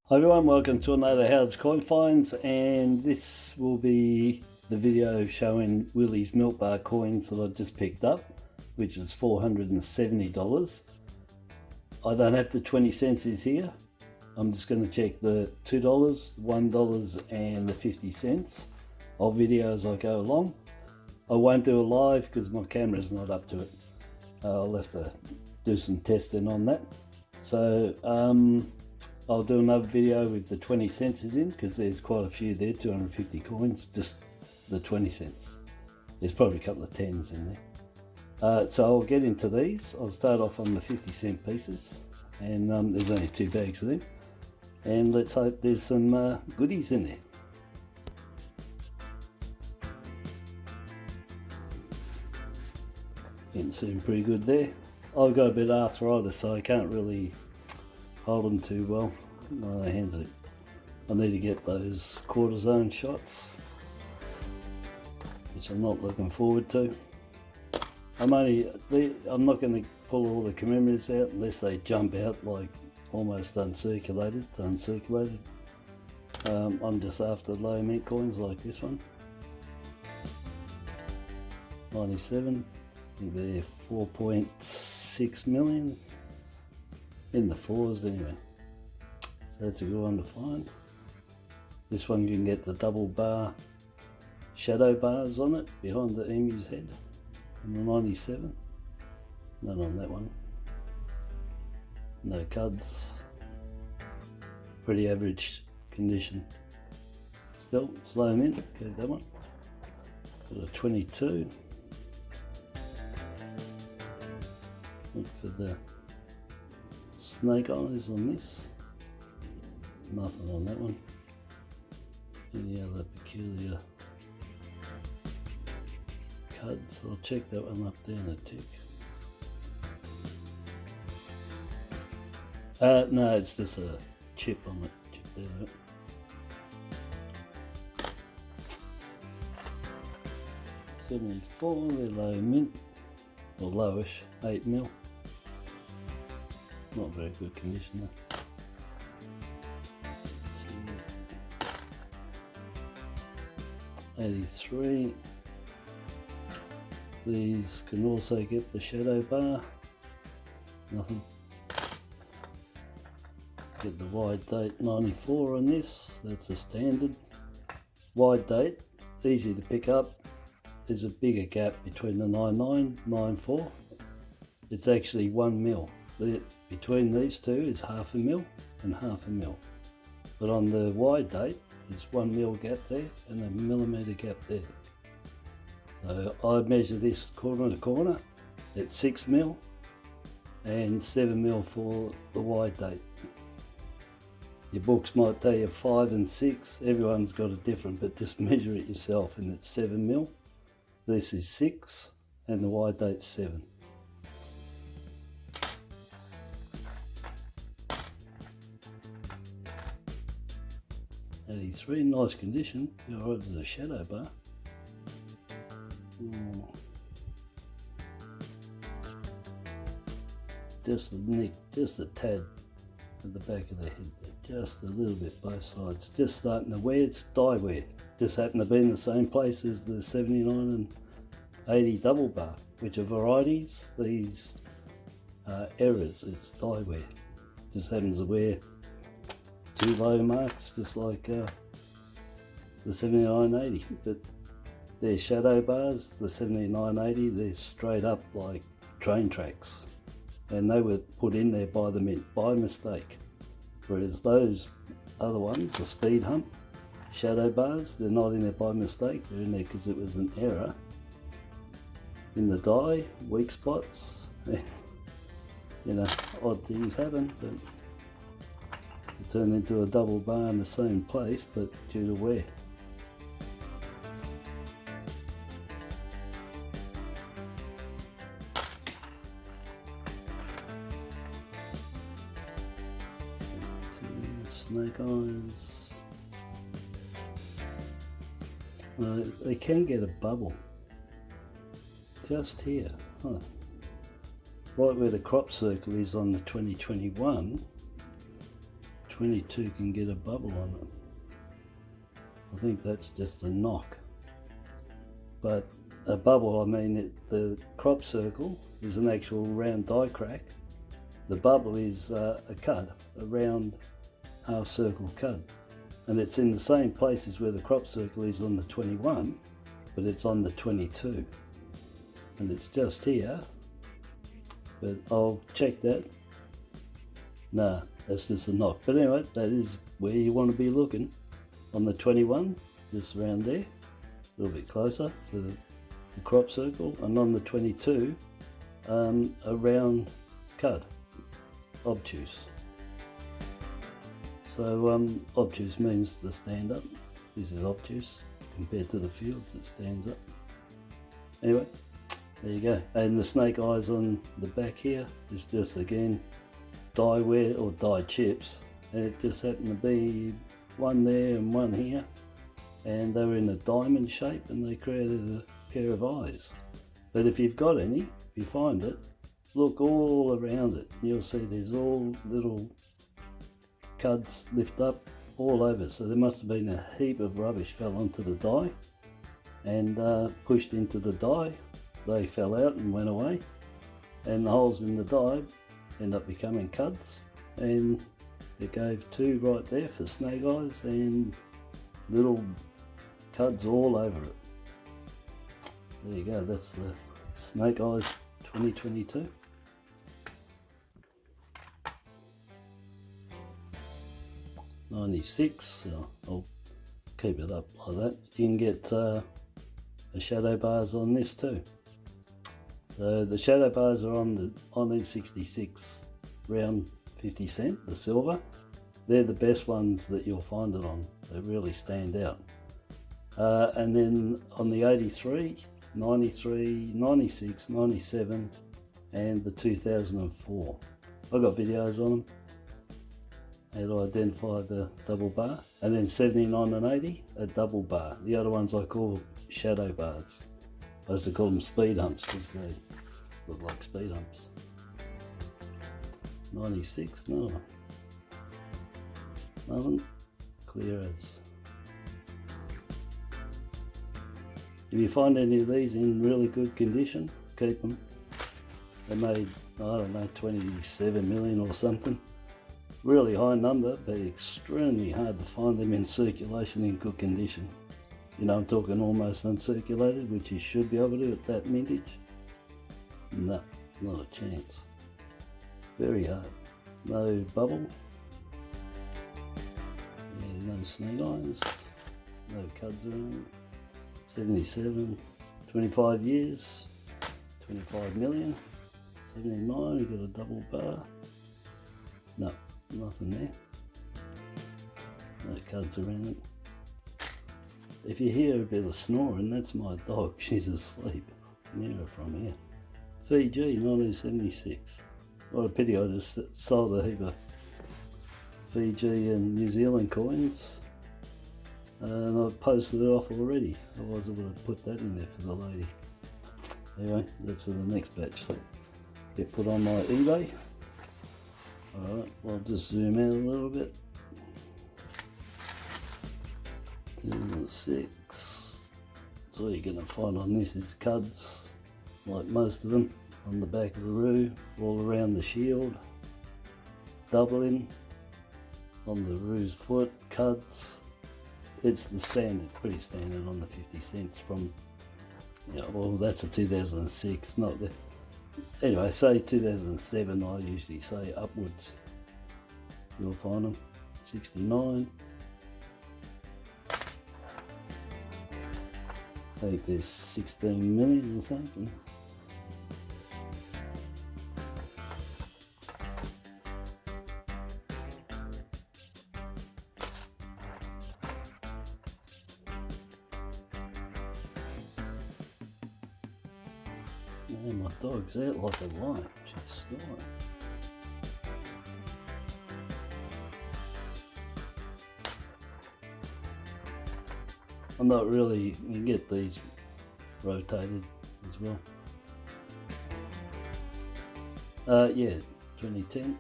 Hi everyone, welcome to another Howard's Coin Finds, and this will be the video showing Willys milk bar coins that I just picked up, which is $470. I don't have the 20 cents is here. I'm just going to check the $2, $1 and the 50 cents. I'll video as I go along. I won't do a live because my camera's not up to it. I'll have to do some testing on that. So I'll do another video with the 20 cents in because there's quite a few there, 250 coins, just the 20 cents. There's probably a couple of tens in there. So I'll get into these. I'll start off on the 50 cent pieces, and there's only 2 bags of them. And let's hope there's some goodies in there. Getting seen pretty good there. I've got a bit of arthritis, so I can't really hold them too well. My hands are, I need to get those cortisone shots, which I'm not looking forward to. I'm not going to pull all the commemoratives out unless they jump out like almost uncirculated. I'm just after low mint coins like this one. 97. I think they're 4.6 million. In the 4s anyway. So that's a good one to find. This one you can get the double bar shadow bars on it behind the emu's head. On the 97. None on that one. No cuds. Pretty average condition. Still, slow mint. Okay, that one. Got a 22. Look for the snake eyes on this. Nothing on that one. Any other peculiar cuds? I'll check that one up there in a tick. No, it's just a chip on it. Chip there, right? $74, they're low mint, or lowish, 8 mil. Not very good condition though. 83. These can also get the shadow bar. Nothing. Get the wide date 94 on this. That's a standard. Wide date, easy to pick up. There's a bigger gap between the 99, 94. It's actually 1 mil. Between these two is half a mil and half a mil. But on the wide date, there's 1 mil gap there and a millimetre gap there. So I measure this corner to corner at 6 mil and 7 mil for the wide date. Your books might tell you 5 and 6. Everyone's got a different, but just measure it yourself, and it's 7 mil. This is 6 and the wide date's 7. $83, nice condition. Alright, there's a shadow bar. Just the neck, just a tad at the back of the head there. Just a little bit both sides. Just starting to wear, it's dye wear. Just happen to be in the same place as the 79 and 80 double bar, which are varieties. These are errors, it's dye wear. Just happens to wear 2 low marks, just like the 7980, but they're shadow bars. The 7980, they're straight up like train tracks, and they were put in there by the mint by mistake, whereas those other ones, the speed hump shadow bars, they're not in there by mistake, they're in there because it was an error in the dye, weak spots. You know, odd things happen, but it turned into a double bar in the same place, but due to wear. Snake eyes. They can get a bubble just here, right where the crop circle is on the 2021. 22 can get a bubble on it. I think that's just a knock. But a bubble, I mean, the crop circle is an actual round die crack. The bubble is a cud, a round half circle cud. And it's in the same places where the crop circle is on the 21, but it's on the 22. And it's just here, but I'll check that. Nah, that's just a knock. But anyway, that is where you want to be looking. On the 21, just around there, a little bit closer for the crop circle, and on the 22, a round cud, obtuse. So obtuse means the stand up. This is obtuse compared to the fields, it stands up. Anyway, there you go. And the snake eyes on the back here is just again die wear or die chips, and it just happened to be one there and one here, and they were in a diamond shape and they created a pair of eyes. But if you've got any, if you find it, look all around it, you'll see there's all little cuds lift up all over. So there must have been a heap of rubbish fell onto the die and pushed into the die. They fell out and went away, and the holes in the die end up becoming cuds, and it gave two right there for snake eyes and little cuds all over it. There you go, that's the snake eyes 2022. '96, so I'll keep it up like that. You can get the shadow bars on this too. So the shadow bars are on the N66 round 50 cent, the silver. They're the best ones that you'll find it on. They really stand out. And then on the 83, 93, 96, 97 and the 2004. I've got videos on them. How to identify the double bar. And then 79 and 80, a double bar. The other ones I call shadow bars. I used to call them speed humps because they look like speed humps. 96, no. Nothing. Clear as. If you find any of these in really good condition, keep them. They made, I don't know, 27 million or something. Really high number, but extremely hard to find them in circulation in good condition. You know, I'm talking almost uncirculated, which you should be able to at that mintage. No, not a chance. Very hard. No bubble. Yeah, no snake eyes. No cuds around it. 77, 25 years, 25 million. 79, we got a double bar. No, nothing there. No cuds around it. If you hear a bit of snoring, that's my dog. She's asleep. Near her from here. Fiji, 1976. What a pity, I just sold a heap of Fiji and New Zealand coins. And I've posted it off already. Otherwise I would have put that in there for the lady. Anyway, that's for the next batch. So get put on my eBay. Alright, I'll just zoom out a little bit. 6. So all you're going to find on this is cuds, like most of them, on the back of the roo, all around the shield, doubling on the roo's foot, cuds. It's the standard, pretty standard on the 50 cents from, you know, well that's a 2006, not the, anyway, say 2007, I usually say upwards. You'll find them, 69. I think there's 16 million or something. Man, my dog's out like a lion. She's snoring. I'm not really, you can get these rotated as well. Yeah, 2010.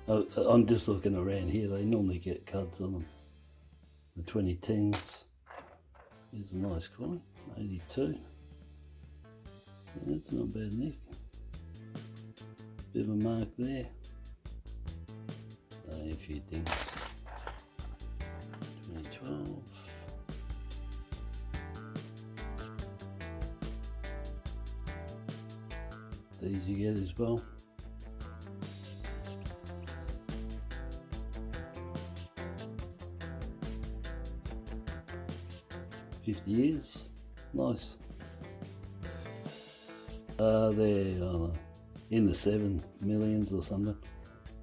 I'm just looking around here, they normally get cuds on them. The 2010s. Here's a nice coin, 82. That's not bad, Nick. Bit of a mark there. A few things. 2012. These you get as well. $50, nice. They're in the 7 millions or something.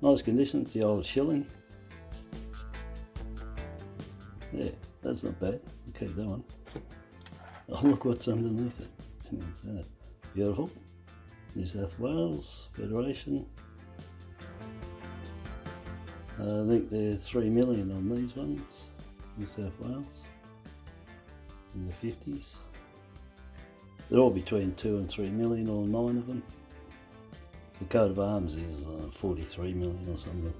Nice condition, it's the old shilling. Yeah, that's not bad. Okay, that one. Oh, look what's underneath it. What's that? Beautiful. New South Wales Federation. I think they're 3 million on these ones. New South Wales. In the 50s. They're all between 2 and 3 million, or 9 of them. The coat of arms is 43 million or something.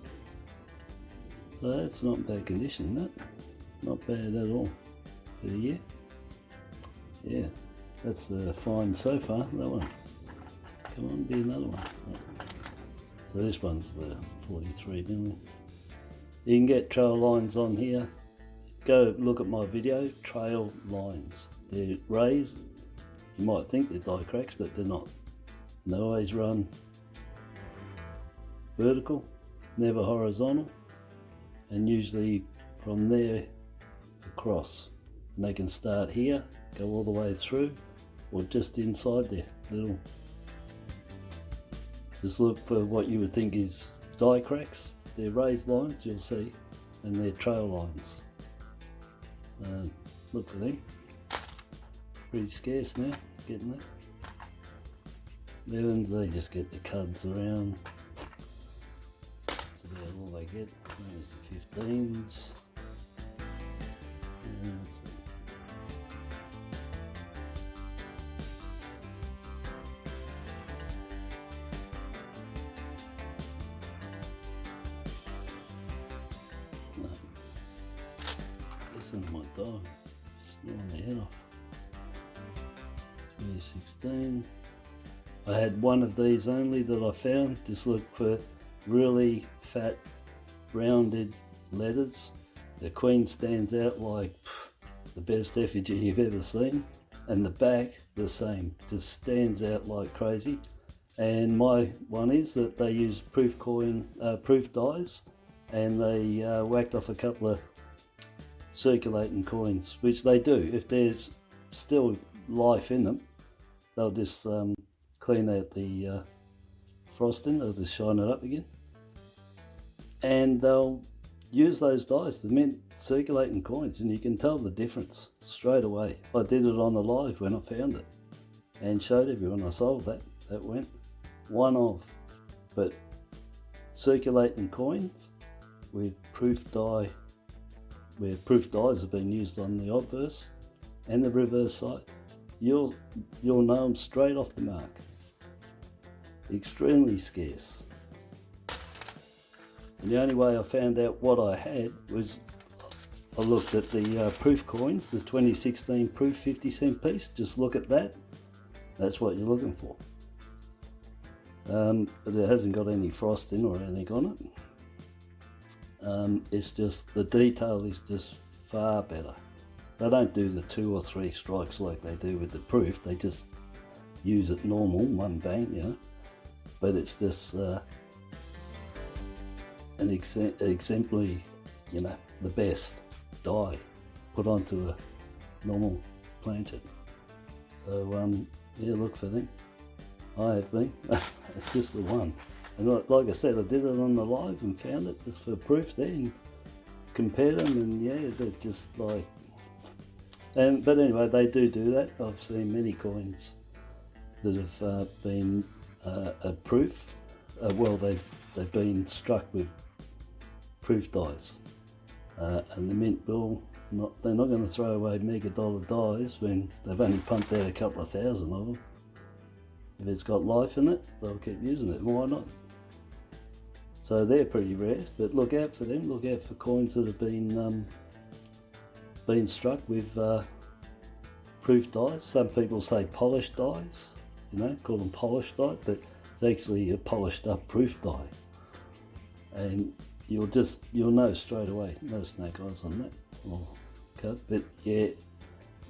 So that's not bad condition, that. Not bad at all for the year. Yeah, that's fine so far, that one. Come on, be another one. So this one's the 43 million. You can get trail lines on here. Go look at my video, trail lines. They're raised. You might think they're die cracks, but they're not. And they always run vertical, never horizontal, and usually from there across. And they can start here, go all the way through, or just inside there. Little. Just look for what you would think is die cracks. They're raised lines, you'll see, and they're trail lines. Look for them. Pretty scarce now, getting there. Levens, they just get the cuds around. That's about all they get. There's the 15s. No. This one might die. Snarling the head off. 2016. I had one of these only that I found. Just look for really fat, rounded letters. The queen stands out like the best effigy you've ever seen, and the back the same, just stands out like crazy. And my one is that they use proof dies, and they whacked off a couple of circulating coins, which they do. If there's still life in them, they'll just clean out the frosting, they'll just shine it up again, and they'll use those dies to mint circulating coins, and you can tell the difference straight away. I did it on the live when I found it and showed everyone. I sold that. That went one of, but circulating coins with proof die, where proof dies have been used on the obverse and the reverse side, you'll know them straight off the mark. Extremely scarce. And the only way I found out what I had was I looked at the proof coins, the 2016 proof 50-cent piece. Just look at that. That's what you're looking for. But it hasn't got any frosting or anything on it. It's just, the detail is just far better. They don't do the 2 or 3 strikes like they do with the proof. They just use it normal, one bang, you know. But it's just an exemplary, you know, the best die put onto a normal planchet. So yeah, look for them. I have been. It's just the one. And like I said, I did it on the live and found it just for proof there and compared them, and yeah, they're just like. But anyway, they do that. I've seen many coins that have been a proof. Well, they've been struck with proof dies, and the mint will they're not going to throw away mega dollar dies when they've only pumped out a couple of thousand of them. If it's got life in it, they'll keep using it. Why not? So they're pretty rare, but look out for them. Look out for coins that have been struck with proof dies. Some people say polished dies, you know, call them polished die, but it's actually a polished up proof die. And you'll know straight away, no snake eyes on that or cut. But yeah,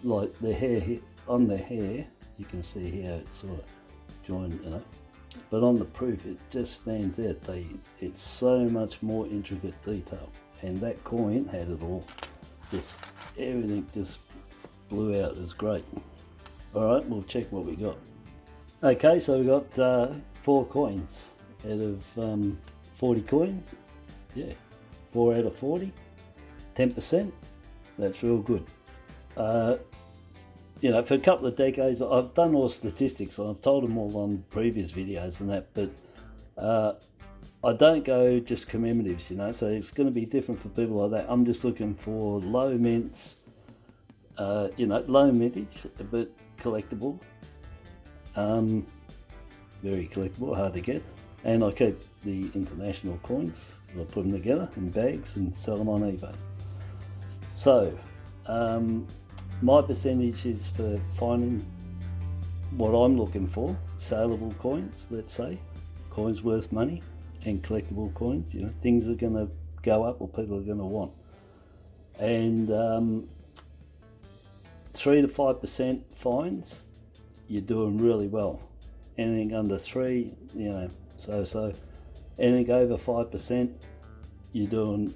like the hair on the hair, you can see how it's sort of joined, you know. But on the proof, it just stands out. It's so much more intricate detail, and that coin had it all. Just everything just blew out. It was great. All right, we'll check what we got. Okay, so we got 4 coins out of 40 coins. Yeah, 4 out of 40, 10%. That's real good. You know, for a couple of decades, I've done all statistics, and I've told them all on previous videos and that, but I don't go just commemoratives, you know, so it's going to be different for people like that. I'm just looking for low mints, you know, low mintage, but collectible, very collectible, hard to get. And I keep the international coins, I put them together in bags and sell them on eBay. So, my percentage is for finding what I'm looking for, saleable coins, let's say, coins worth money, and collectible coins, you know, things are going to go up or people are going to want. And 3 to 5% fines, you're doing really well. Anything under 3, you know, so. Anything over 5%, you're doing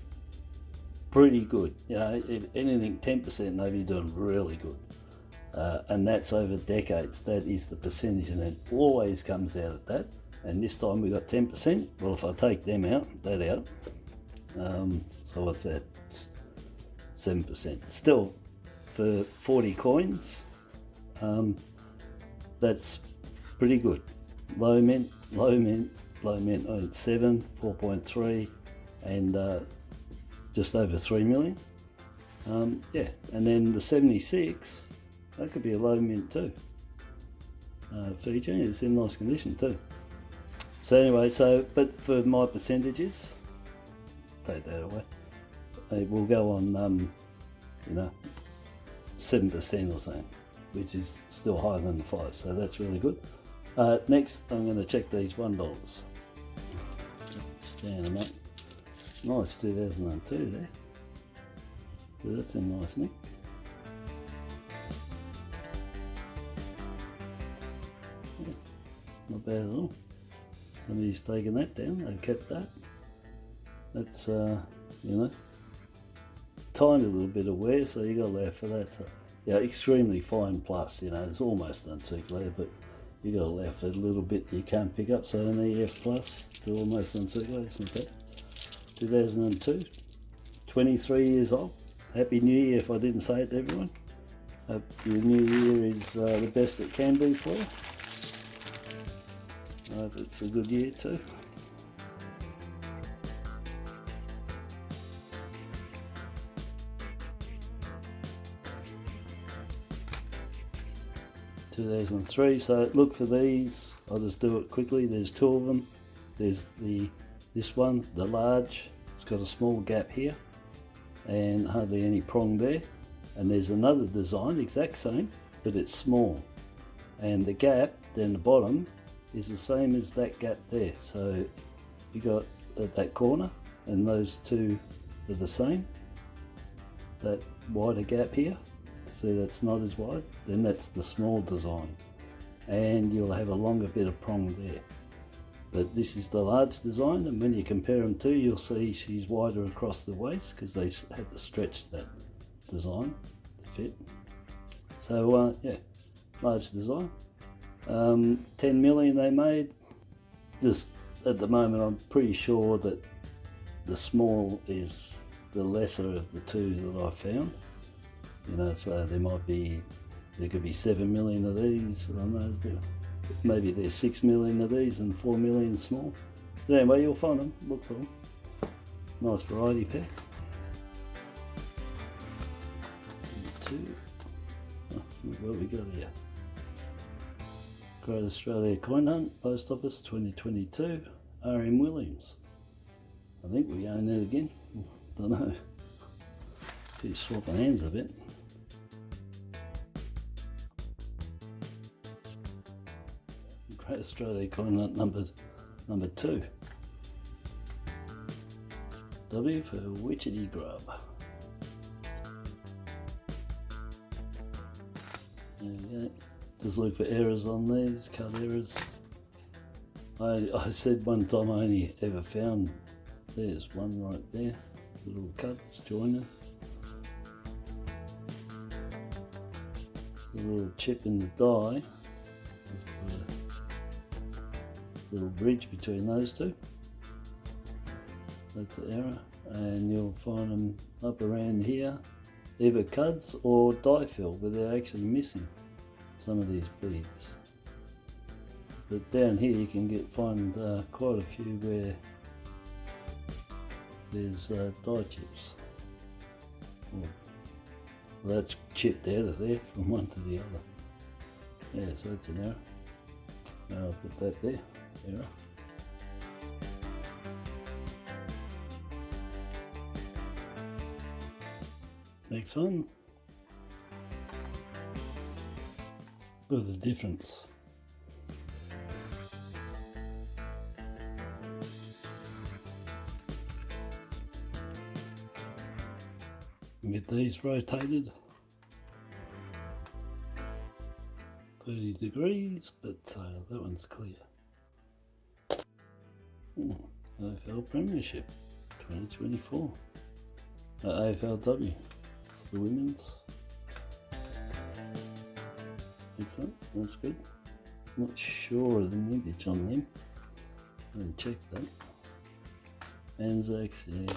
pretty good. You know, if anything 10%, maybe you're doing really good. And that's over decades. That is the percentage, and it always comes out at that. And this time we got 10%. Well, if I take them out, so what's that? 7%. Still, for 40 coins, that's pretty good. Low mint, 7, 4.3, and just over 3 million. Yeah, and then the 76, that could be a low mint too. Fiji, it's in nice condition too. So anyway, but for my percentages, take that away. We'll go on, you know, 7% or something, which is still higher than the 5, so that's really good. Next, I'm going to check these $1. Stand them up. Nice 2002 there. Yeah, that's a nice nick. Yeah, not bad at all. Somebody's taken that down, they've kept that. That's, you know, tiny little bit of wear, so you got to laugh for that. So, yeah, extremely fine plus, you know, it's almost uncirculated, but you got to laugh at a little bit you can't pick up. So an EF plus to almost uncirculated, isn't that? 2002, 23 years old. Happy New Year if I didn't say it to everyone. Hope your new year is the best it can be for you. I hope it's a good year too. (2003), so look for these. I'll just do it quickly. There's 2 of them. There's this one, the large. It's got a small gap here and hardly any prong there. And there's another design, exact same, but it's small. And the gap down the bottom is the same as that gap there. So you got at that corner, and those 2 are the same. That wider gap here, see that's not as wide, then that's the small design. And you'll have a longer bit of prong there. But this is the large design, and when you compare them to, you'll see she's wider across the waist because they had to stretch that design to fit. So yeah, large design. 10 million they made. Just at the moment, I'm pretty sure that the small is the lesser of the 2 that I found. You know, so there could be 7 million of these. I don't know, maybe there's 6 million of these and 4 million small. But anyway, you'll find them. Look for them. Nice variety pack. 2. Oh, look what we got here. Great Australia Coin Hunt, Post Office 2022, R.M. Williams. I think we own it again. Don't know. Keep swapping hands a bit. Great Australia coin number 2. W for witchetty grub. There you go. Just look for errors on these, cut errors. I said one time I only ever found, there's one right there, little cuts joining. A little chip in the die, a little bridge between those two. That's an error, and you'll find them up around here, either cuds or die fill, but they're actually missing some of these beads. But down here you can find quite a few where there's die chips. Well, that's chipped out of there from one to the other. Yeah, so that's an error. I'll put that there, error. Next one. Look at the difference. Get these rotated 30 degrees, but that one's clear. AFL Premiership 2024. AFLW, the women's. Excellent, that's good. Not sure of the mintage on them. I'm going to check that. Anzacs, yeah,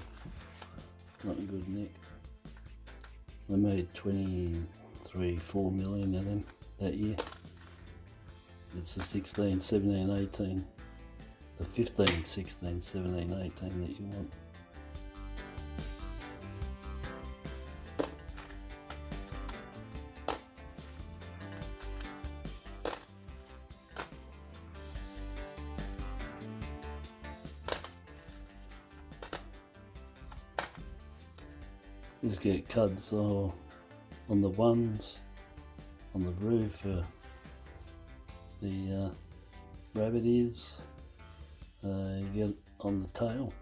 not a good neck. They made 4 million of them that year. It's the 16, 17, 18, the 15, 16, 17, 18 that you want. Just get cuds on the ones, on the roof for the Varieties. You get on the tail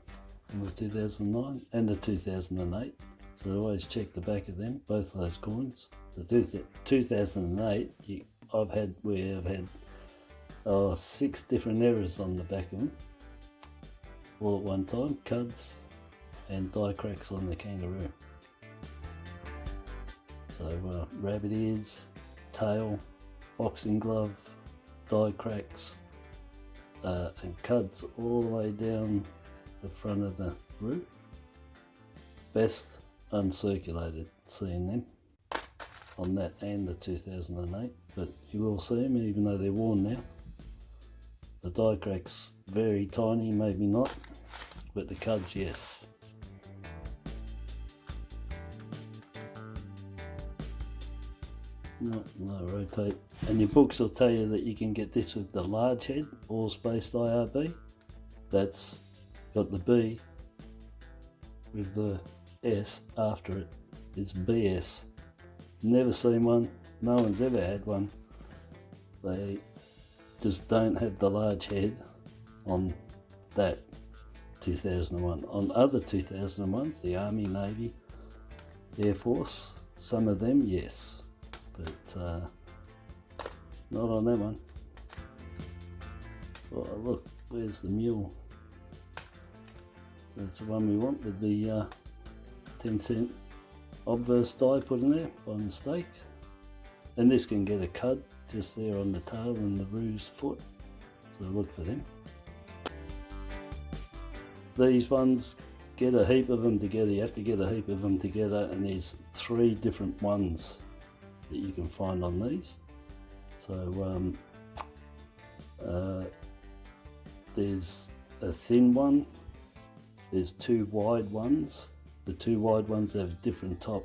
on the 2009 and the 2008. So always check the back of them, both of those coins. The 2008, I've had 6 different errors on the back of them, all at one time, cuds and die cracks on the kangaroo. So rabbit ears, tail, boxing glove, die cracks, and cuds all the way down the front of the root. Best uncirculated, seeing them on that and the 2008, but you will see them even though they're worn now. The die cracks very tiny, maybe not, but the cuds, yes. No, rotate. And your books will tell you that you can get this with the large head, all spaced IRB. That's got the B with the S after it. It's BS. Never seen one, no one's ever had one. They just don't have the large head on that 2001. On other 2001s, the Army, Navy, Air Force, some of them, yes. But not on that one. Oh look, where's the mule? So that's the one we want with the 10-cent obverse die put in there by mistake. And this can get a cut just there on the tail and the roo's foot, so look for them. These ones, get a heap of them together. You have to get a heap of them together, and there's 3 different ones that you can find on these. So there's a thin one, there's 2 wide ones. The 2 wide ones have different top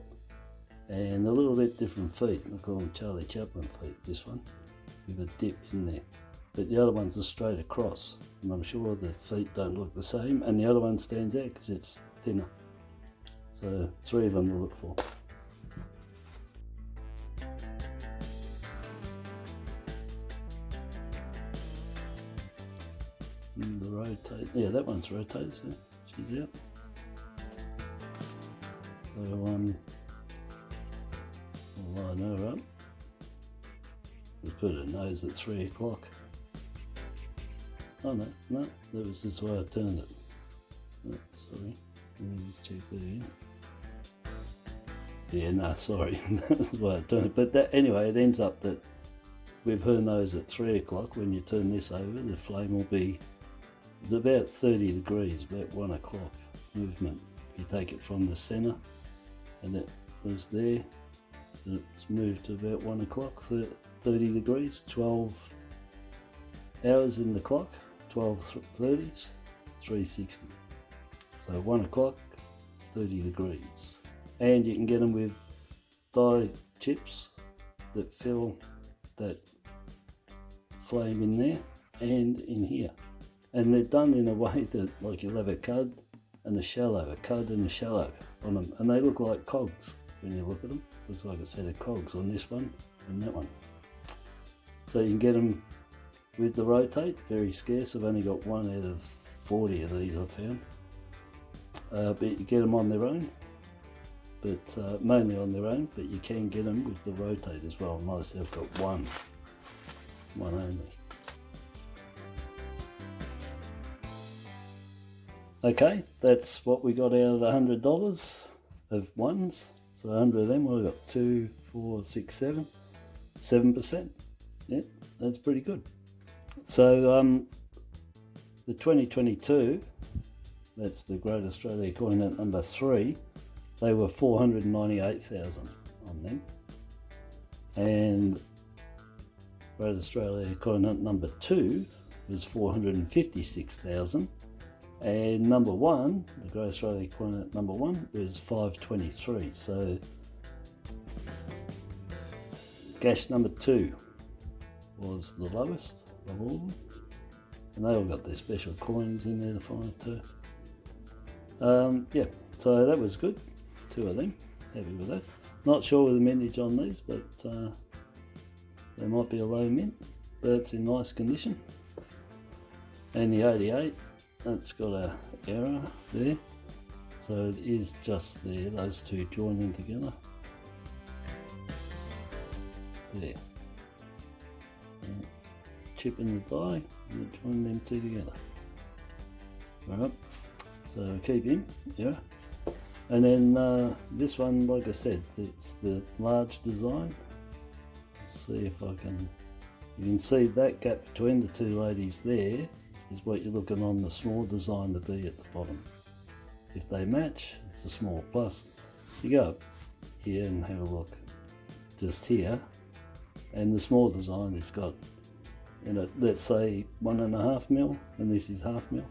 and a little bit different feet. I call them Charlie Chaplin feet, this one, with a dip in there. but the other ones are straight across, and I'm sure the feet don't look the same, and the other one stands out because it's thinner. So 3 of them to look for. And the rotate, yeah, that one's rotated, so she's out. So I'll line her up. Let's put her nose at 3 o'clock. Oh no, that was just the way I turned it. Oh, sorry, let me just check that again. Yeah, no, sorry, that was the way I turned it. But that, anyway, it ends up that with her nose at 3 o'clock, when you turn this over, the flame will be about 30 degrees, about 1 o'clock movement. You take it from the centre, and it was there, and it's moved to about 1 o'clock, 30 degrees, 12 hours in the clock, 12:30s, 360. So 1 o'clock, 30 degrees. And you can get them with die chips that fill that flame in there and in here. And they're done in a way that, like, you'll have a cud and a shallow on them, and they look like cogs when you look at them. Looks like a set of cogs on this one and that one. So you can get them with the rotate, very scarce. I've only got 1 out of 40 of these I've found. But you get them on their own, but mainly on their own, but you can get them with the rotate as well. Myself got one only. Okay, that's what we got out of the $100 of ones. So 100 of them, we got 2, 4, 6, 7%. Yeah, that's pretty good. So the 2022, that's the Great Australia coin at number 3, they were 498,000 on them. And Great Australia coin at number 2 was 456,000. And number 1, the Great Australia coin at number 1 was 523. So gash number 2 was the lowest of all of them, and they all got their special coins in there to find too. Yeah, so that was good. 2 of them, happy with that. Not sure with the mintage on these, but they might be a low mint, but it's in nice condition. And the 88, that's got a error there, so it is just there, those 2 joining together. There. Chip in the die and join them 2 together. Alright, so keep him, yeah. And then this one, like I said, it's the large design. Let's see if I can, you can see that gap between the 2 ladies there is what you're looking on the small design to be at the bottom. If they match, it's a small. Plus, you go up here and have a look, just here, and the small design has got, you know, let's say 1.5 mil, and this is 0.5 mil,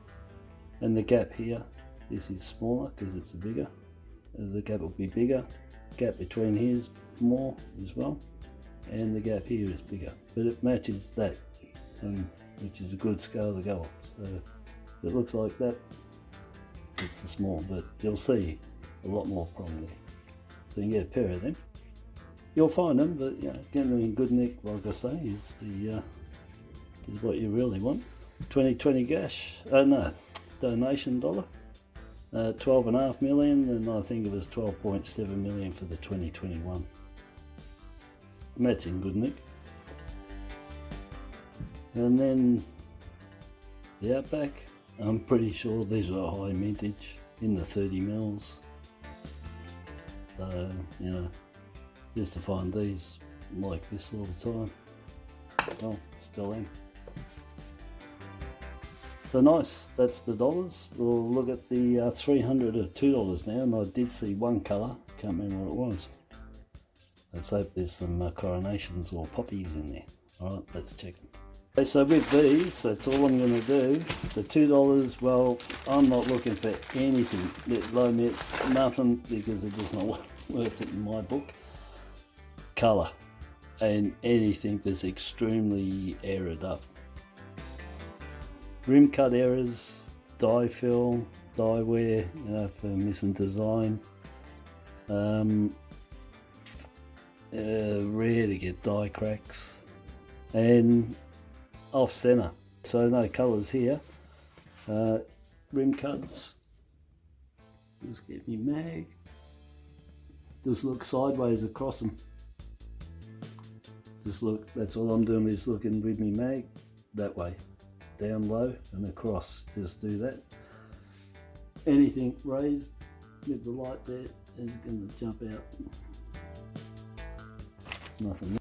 and the gap here, this is smaller because it's bigger. The gap will be bigger. Gap between here is more as well, and the gap here is bigger, but it matches that, which is a good scale to go off. So it looks like that. It's the small, but you'll see a lot more prominently. So you can get a pair of them. You'll find them, but you know, getting them in good nick, like I say, is the is what you really want. 2020 gash, donation dollar, 12.5 million, and I think it was 12.7 million for the 2021. And that's in good nick. And then the Outback, I'm pretty sure these are high mintage in the 30 mils. So, you know, just to find these like this all the time. Well, still in. So nice, that's the dollars. We'll look at the 300 at $2 now, and I did see one colour, can't remember what it was. Let's hope there's some coronations or poppies in there. Alright, let's check them. Okay, so with these, that's all I'm going to do. The $2, well, I'm not looking for anything, low mint, nothing, because it's just not worth it in my book. Colour, and anything that's extremely arid up. rim cut errors, dye fill, dye wear, for missing design. Rare to get dye cracks, and off center, so no colours here. Rim cuts, just get me mag, just look sideways across them. Just look, that's all I'm doing, is looking with me mag that way, down low and across, just do that. Anything raised with the light there is going to jump out. Nothing.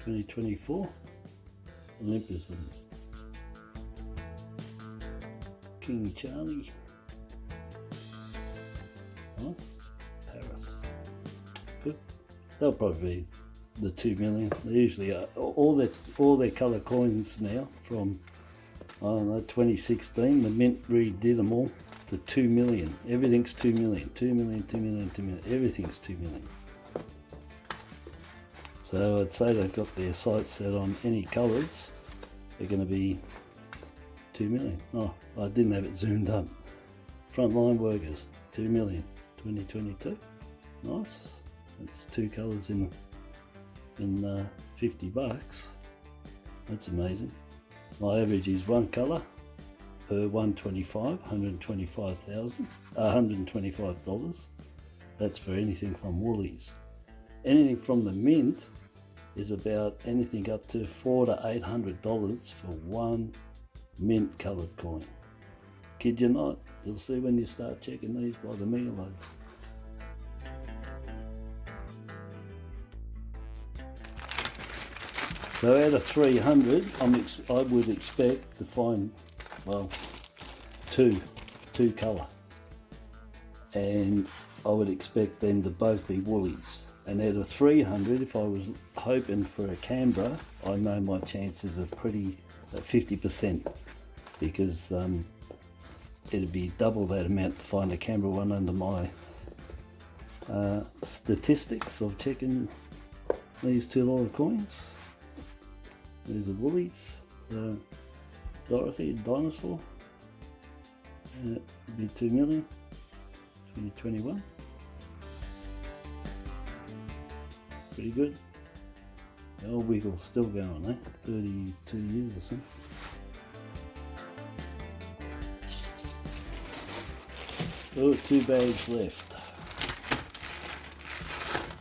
$2024 Olympus and King Charlie. Nice. Paris. Good. They'll probably be the 2 million. They usually are. All their colour coins now from, I don't know, 2016. The Mint redid them all to 2 million. Everything's 2 million. 2 million, 2 million, 2 million. Everything's 2 million. So I'd say they've got their sights set on any colours. They're going to be 2 million. Oh, I didn't have it zoomed up. Frontline workers, 2 million. 2022. Nice. That's 2 colours in $50. That's amazing. My average is 1 colour per 125, $125. That's for anything from Willys. Anything from the Mint is about anything up to $400 to $800 for 1 mint coloured coin. Kid you not, you'll see when you start checking these by the mega loads. So out of 300, I would expect to find, well, two colour, and I would expect them to both be Woolies. And out of 300, if I was hoping for a Canberra, I know my chances are pretty at 50%, because it'd be double that amount to find a Canberra one under my statistics of checking these 2 lot of coins. These are Woolies, Dorothy, Dinosaur, it'd be 2 million, 2021. Pretty good. The old wiggle's still going, 32 years or something. Oh, 2 bags left.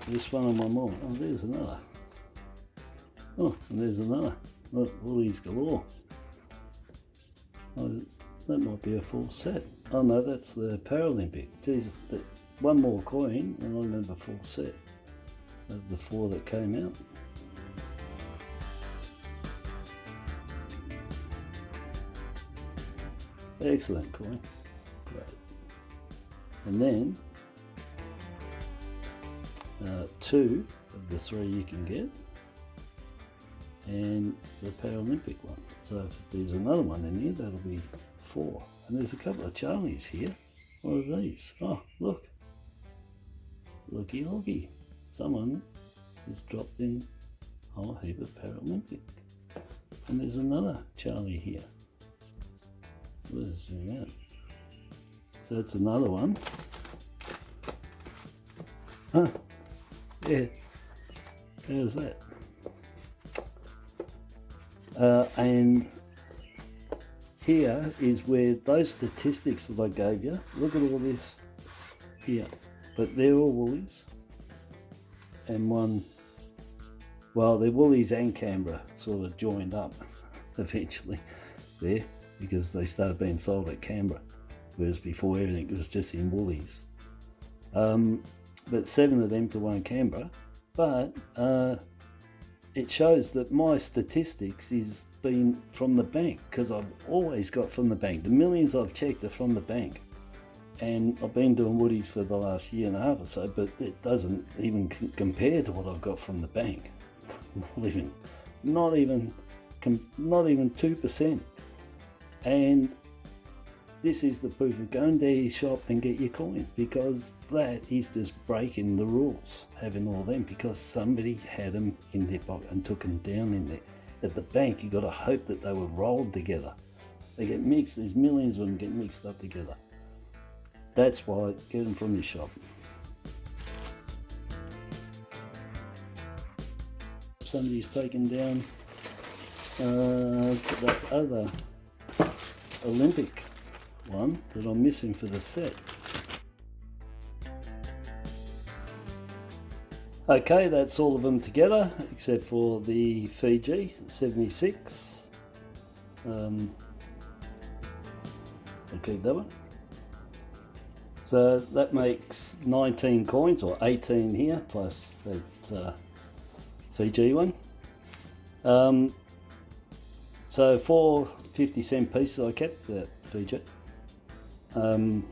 This one on my mind. Oh, there's another. Oh, and there's another. Look, Woolies galore. Oh, that might be a full set. Oh no, that's the Paralympic. Jesus, one more coin and I remember full set of the 4 that came out. Excellent coin. Great. And then 2 of the 3 you can get, and the Paralympic one. So if there's another one in here, that'll be 4. And there's a couple of Charlies here. What are these? Oh, look. Looky looky. Someone has dropped in a whole heap of Paralympic. And there's another Charlie here. Let's zoom out. So that's another one. Huh. Yeah. There's that. And here is where those statistics that I gave you, look at all this here, but they're all Woolies, and one, well, they're Woolies and Canberra sort of joined up eventually there, because they started being sold at Canberra, whereas before everything was just in Woolies. But 7 of them to 1 Canberra, but it shows that my statistics is been from the bank, because I've always got from the bank. The millions I've checked are from the bank, and I've been doing Woodies for the last year and a half or so, but it doesn't even compare to what I've got from the bank. not even 2%. And this is the proof of going to your shop and get your coins, because that is just breaking the rules, having all them, because somebody had them in their pocket and took them down in there. At the bank, you got to hope that they were rolled together. They get mixed, there's millions of them get mixed up together. That's why, get them from your shop. Somebody's taken down that other Olympic one that I'm missing for the set. Okay, that's all of them together except for the Fiji 76. I'll keep that one. So that makes 19 coins, or 18 here, plus that Fiji one. So 4 50-cent pieces I kept, that Fiji. 7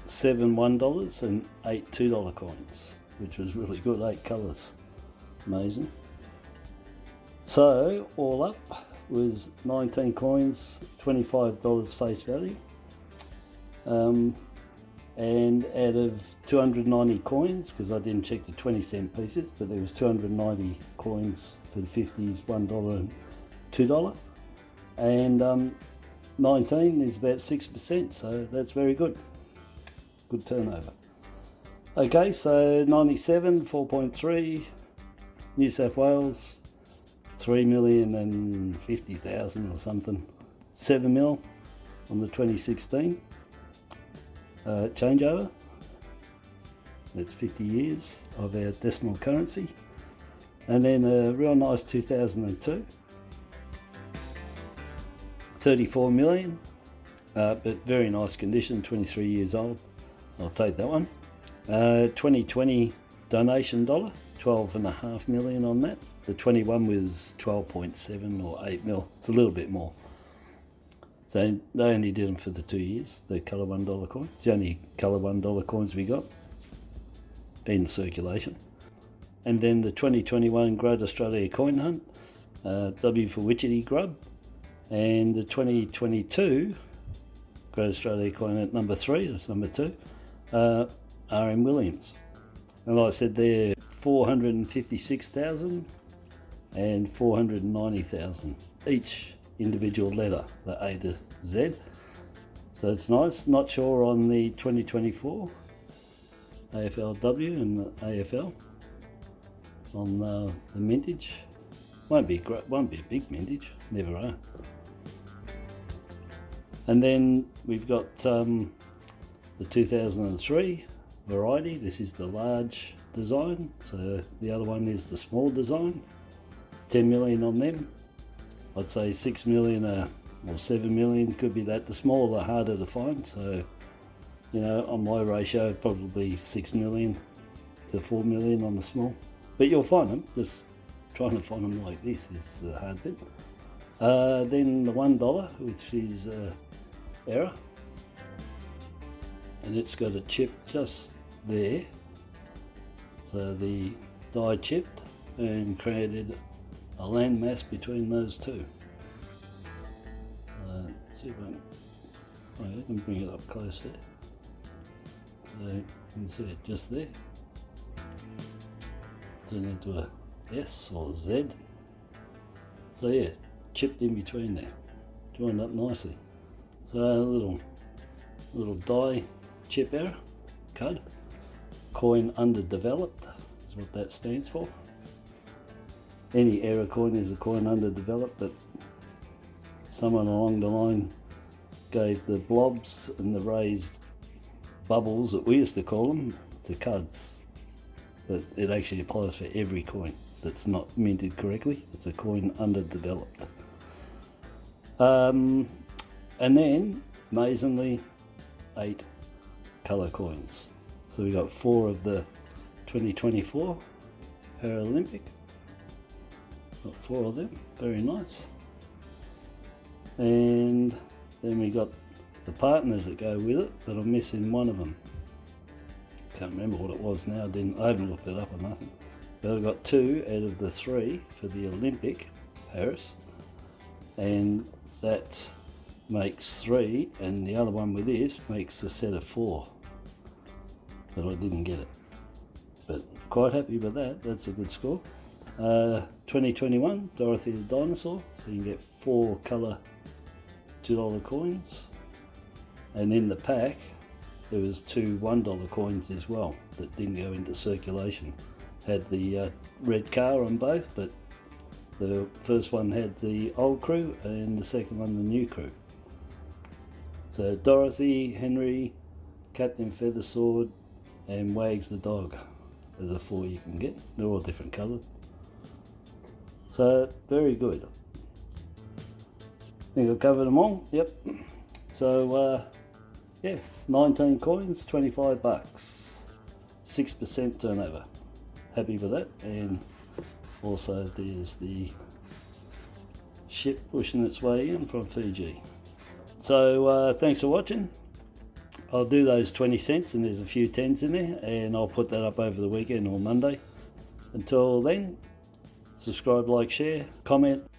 $1 and 8 $2 coins, which was really good, 8 colours, amazing. So all up was 19 coins, $25 face value, and out of 290 coins, because I didn't check the 20-cent pieces, but there was 290 coins for the 50s, $1 and $2, and 19 is about 6%, so that's very good. Good turnover. Okay, so 97, 4.3, New South Wales, 3,050,000 or something, 7 mil on the 2016 changeover. That's 50 years of our decimal currency. And then a real nice 2002. 34 million, but very nice condition, 23 years old. I'll take that one. 2020 donation dollar, 12.5 million on that. The 21 was 12.7 or 8 mil. It's a little bit more. So they only did them for the 2 years, the colour $1 coins. It's the only colour $1 coins we got in circulation. And then the 2021 Great Australia Coin Hunt, W for Witchetty Grub. And the 2022 Great Australia Coin Hunt number 3, that's number 2, R.M. Williams. And like I said, they're 456,000 and 490,000 each individual letter, the A to Z. So it's nice. Not sure on the 2024 AFLW and the AFL on the mintage. Won't be a big mintage, never are. And then we've got the 2003 variety. This is the large design, so the other one is the small design. 10 million on them. I'd say 6 million or 7 million could be that. The small are harder to find, so you know, on my ratio probably 6 million to 4 million on the small. But you'll find them. Just trying to find them like this is the hard bit. Then the $1, which is error, and it's got a chip just there, so the die chipped and created a landmass between those two. See if I can bring it up close there, so you can see it just there. Turn into a S or Z. So yeah, chipped in between there, joined up nicely. So a little die chip error, CUD, coin underdeveloped is what that stands for. Any error coin is a coin underdeveloped, but someone along the line gave the blobs and the raised bubbles that we used to call them to CUDs. But it actually applies for every coin that's not minted correctly. It's a coin underdeveloped. And then, amazingly, 8 colour coins. So we got 4 of the 2024 Paralympic. Got 4 of them, very nice. And then we got the partners that go with it, but I'm missing one of them. Can't remember what it was now. I haven't looked it up or nothing. But I got 2 out of the 3 for the Olympic Paris, and that makes 3, and the other one with this makes a set of 4. But I didn't get it. But quite happy with that. That's a good score. 2021 Dorothy the Dinosaur. So you can get 4 colour $2 coins. And in the pack there was 2 $1 coins as well that didn't go into circulation. Had the red car on both, but the first one had the old crew and the second one the new crew. So Dorothy, Henry, Captain Feathersword and Wags the dog are the 4 you can get. They're all different coloured. So very good. I think I've covered them all. Yep. So yeah, 19 coins, 25 bucks, 6% turnover. Happy with that. And also there's the ship pushing its way in from Fiji. So thanks for watching. I'll do those 20 cents and there's a few 10s in there, and I'll put that up over the weekend or Monday. Until then, subscribe, like, share, comment,